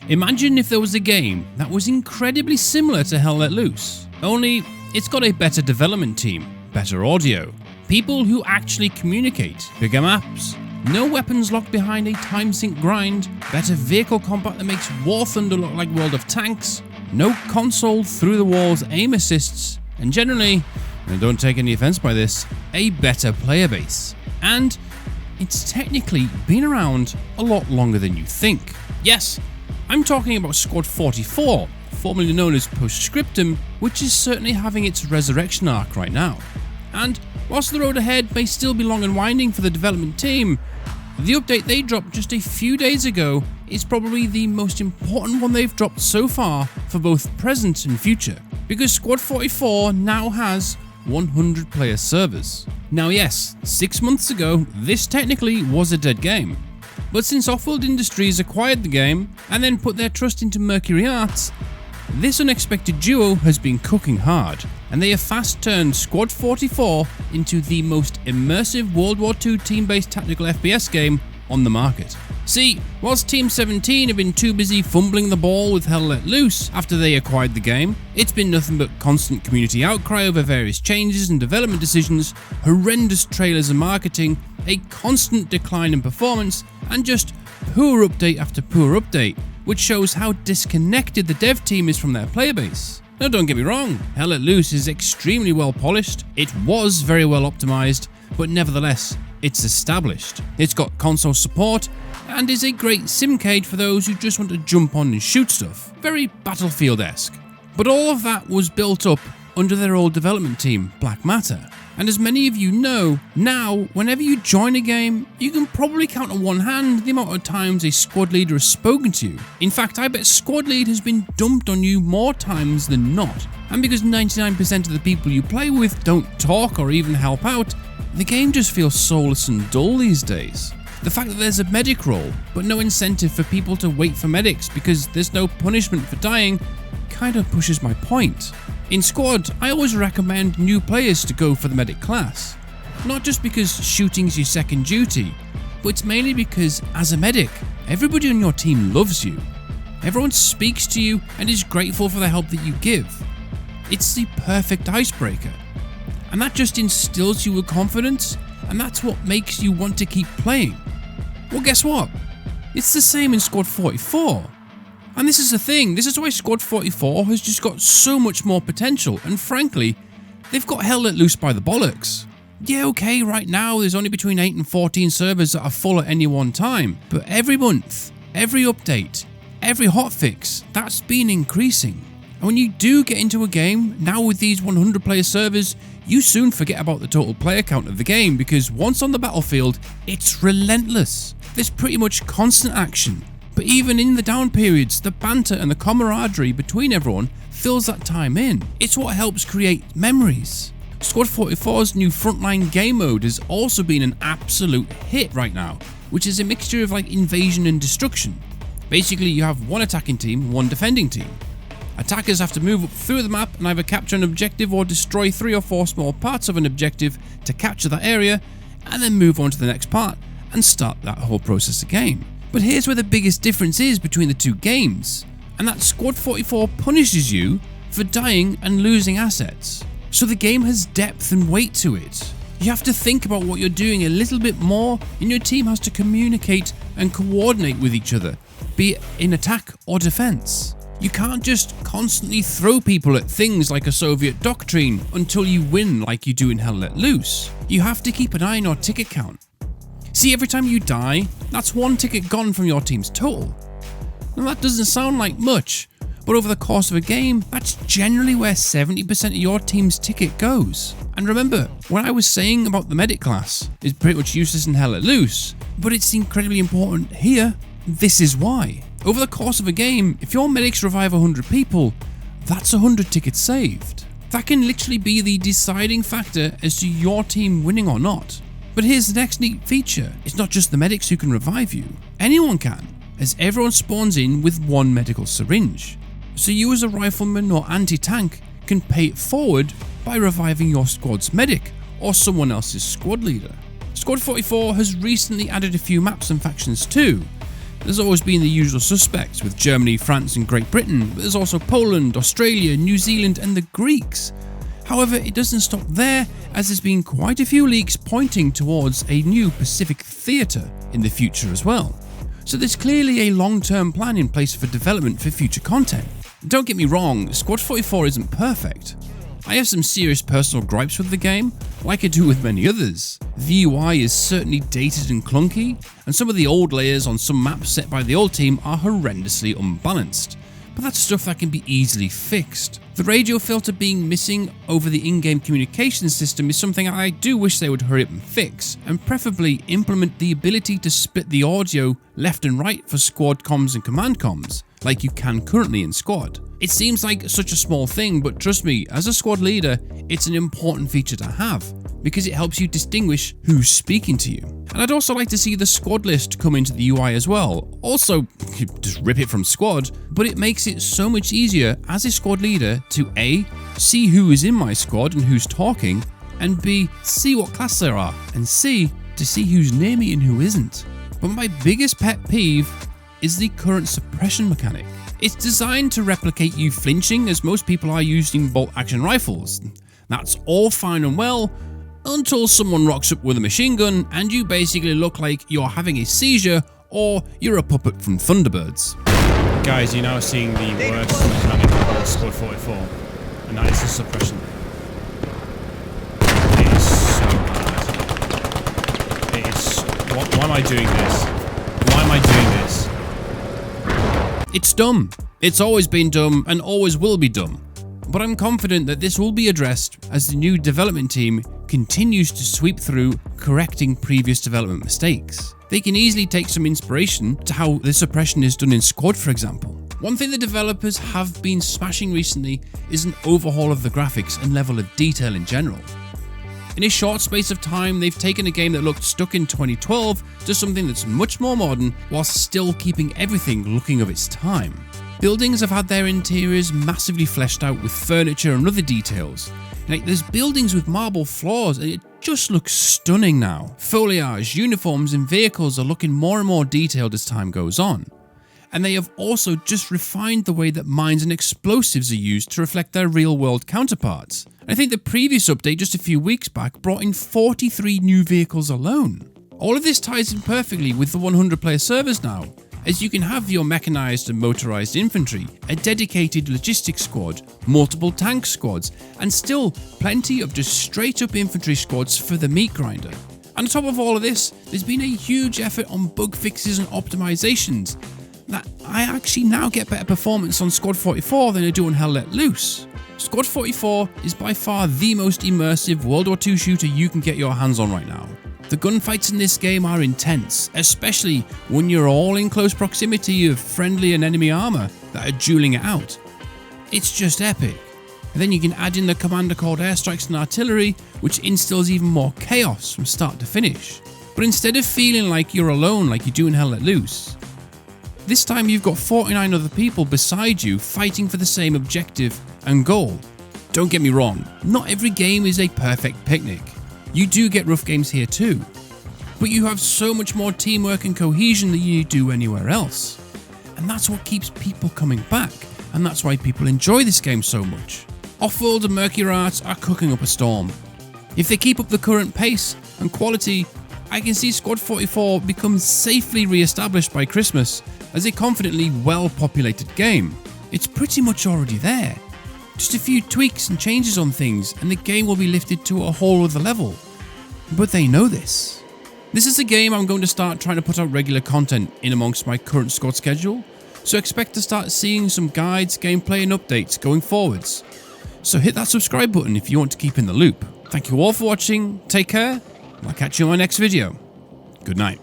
Imagine if there was a game that was incredibly similar to Hell Let Loose, only it's got a better development team, better audio, people who actually communicate, bigger maps, no weapons locked behind a time sink grind, better vehicle combat that makes War Thunder look like World of Tanks, no console through the walls aim assists, and generally, and don't take any offense by this, a better player base. And it's technically been around a lot longer than you think. Yes, I'm talking about Squad 44, formerly known as Postscriptum, which is certainly having its resurrection arc right now. And whilst the road ahead may still be long and winding for the development team, the update they dropped just a few days ago is probably the most important one they've dropped so far for both present and future, because Squad 44 now has 100 player servers. Now yes, 6 months ago this technically was a dead game, but since Offworld Industries acquired the game and then put their trust into Mercury Arts, this unexpected duo has been cooking hard, and they have fast turned Squad 44 into the most immersive World War II team-based tactical FPS game on the market. See, whilst Team 17 have been too busy fumbling the ball with Hell Let Loose after they acquired the game, it's been nothing but constant community outcry over various changes and development decisions, horrendous trailers and marketing, a constant decline in performance, and just poor update after poor update, which shows how disconnected the dev team is from their player base. Now don't get me wrong, Hell Let Loose is extremely well polished, it was very well optimized, but nevertheless, it's established. It's got console support, and is a great simcade for those who just want to jump on and shoot stuff. Very Battlefield-esque. But all of that was built up under their old development team, Black Matter. And as many of you know, now, whenever you join a game, you can probably count on one hand the amount of times a squad leader has spoken to you. In fact, I bet squad lead has been dumped on you more times than not. And because 99% of the people you play with don't talk or even help out, the game just feels soulless and dull these days. The fact that there's a medic role, but no incentive for people to wait for medics because there's no punishment for dying, kind of pushes my point. In Squad, I always recommend new players to go for the medic class. Not just because shooting is your second duty, but it's mainly because as a medic, everybody on your team loves you. Everyone speaks to you and is grateful for the help that you give. It's the perfect icebreaker. And that just instills you with confidence, and that's what makes you want to keep playing. Well, guess what? It's the same in Squad 44. And this is the thing, this is why Squad 44 has just got so much more potential, and frankly, they've got Hell Let Loose by the bollocks. Yeah, okay, right now there's only between 8 and 14 servers that are full at any one time, but every month, every update, every hotfix, that's been increasing. And when you do get into a game, now with these 100 player servers, you soon forget about the total player count of the game, because once on the battlefield, it's relentless. There's pretty much constant action. But even in the down periods, the banter and the camaraderie between everyone fills that time in. It's what helps create memories. Squad 44's new frontline game mode has also been an absolute hit right now, which is a mixture of like invasion and destruction. Basically, you have one attacking team, one defending team. Attackers have to move up through the map and either capture an objective or destroy 3 or 4 small parts of an objective to capture that area, and then move on to the next part and start that whole process again. But here's where the biggest difference is between the two games, and that Squad 44 punishes you for dying and losing assets. So the game has depth and weight to it. You have to think about what you're doing a little bit more, and your team has to communicate and coordinate with each other, be it in attack or defense. You can't just constantly throw people at things like a Soviet doctrine until you win like you do in Hell Let Loose. You have to keep an eye on your ticket count. See, every time you die, that's 1 ticket gone from your team's total. Now that doesn't sound like much, but over the course of a game, that's generally where 70% of your team's ticket goes. And remember, what I was saying about the medic class is pretty much useless in Hell Let Loose, but it's incredibly important here. This is why. Over the course of a game, if your medics revive 100 people, that's 100 tickets saved. That can literally be the deciding factor as to your team winning or not. But here's the next neat feature. It's not just the medics who can revive you. Anyone can, as everyone spawns in with 1 medical syringe. So you as a rifleman or anti-tank can pay it forward by reviving your squad's medic or someone else's squad leader. Squad 44 has recently added a few maps and factions too. There's always been the usual suspects with Germany, France and Great Britain, but there's also Poland, Australia, New Zealand and the Greeks. However, it doesn't stop there, as there's been quite a few leaks pointing towards a new Pacific theatre in the future as well. So there's clearly a long-term plan in place for development for future content. Don't get me wrong, Squad 44 isn't perfect. I have some serious personal gripes with the game, like I do with many others. The UI is certainly dated and clunky, and some of the old layers on some maps set by the old team are horrendously unbalanced. But that's stuff that can be easily fixed. The radio filter being missing over the in-game communication system is something I do wish they would hurry up and fix, and preferably implement the ability to split the audio left and right for squad comms and command comms, like you can currently in Squad. It seems like such a small thing, but trust me, as a squad leader, it's an important feature to have, because it helps you distinguish who's speaking to you. And I'd also like to see the squad list come into the UI as well. Also, just rip it from Squad, but it makes it so much easier as a squad leader to A, see who is in my squad and who's talking, and B, see what class there are, and C, to see who's near me and who isn't. But my biggest pet peeve is the current suppression mechanic. It's designed to replicate you flinching, as most people are using bolt action rifles. That's all fine and well, until someone rocks up with a machine gun and you basically look like you're having a seizure or you're a puppet from Thunderbirds. Guys, you're now seeing the worst mechanic of Squad 44, and that is the suppression. It is so bad. It is... Why am I doing this? Why am I doing this? It's dumb. It's always been dumb and always will be dumb. But I'm confident that this will be addressed as the new development team continues to sweep through correcting previous development mistakes. They can easily take some inspiration to how the suppression is done in Squad, for example. One thing the developers have been smashing recently is an overhaul of the graphics and level of detail in general. In a short space of time, they've taken a game that looked stuck in 2012 to something that's much more modern, whilst still keeping everything looking of its time. Buildings have had their interiors massively fleshed out with furniture and other details. Like, there's buildings with marble floors and it just looks stunning now. Foliage, uniforms and vehicles are looking more and more detailed as time goes on. And they have also just refined the way that mines and explosives are used to reflect their real-world counterparts. I think the previous update just a few weeks back brought in 43 new vehicles alone. All of this ties in perfectly with the 100-player servers now, as you can have your mechanized and motorized infantry, a dedicated logistics squad, multiple tank squads, and still plenty of just straight-up infantry squads for the meat grinder. And on top of all of this, there's been a huge effort on bug fixes and optimizations, that I actually now get better performance on Squad 44 than I do on Hell Let Loose. Squad 44 is by far the most immersive World War II shooter you can get your hands on right now. The gunfights in this game are intense, especially when you're all in close proximity of friendly and enemy armor that are dueling it out. It's just epic. And then you can add in the commander called airstrikes and artillery, which instills even more chaos from start to finish. But instead of feeling like you're alone like you do in Hell Let Loose, this time you've got 49 other people beside you fighting for the same objective and goal. Don't get me wrong, not every game is a perfect picnic. You do get rough games here too, but you have so much more teamwork and cohesion than you do anywhere else. And that's what keeps people coming back, and that's why people enjoy this game so much. Offworld and Mercury Arts are cooking up a storm. If they keep up the current pace and quality, I can see Squad 44 become safely re-established by Christmas as a confidently well-populated game. It's pretty much already there. Just a few tweaks and changes on things and the game will be lifted to a whole other level. But they know this. This is a game I'm going to start trying to put out regular content in amongst my current squad schedule, so expect to start seeing some guides, gameplay and updates going forwards. So hit that subscribe button if you want to keep in the loop. Thank you all for watching, take care, and I'll catch you in my next video. Good night.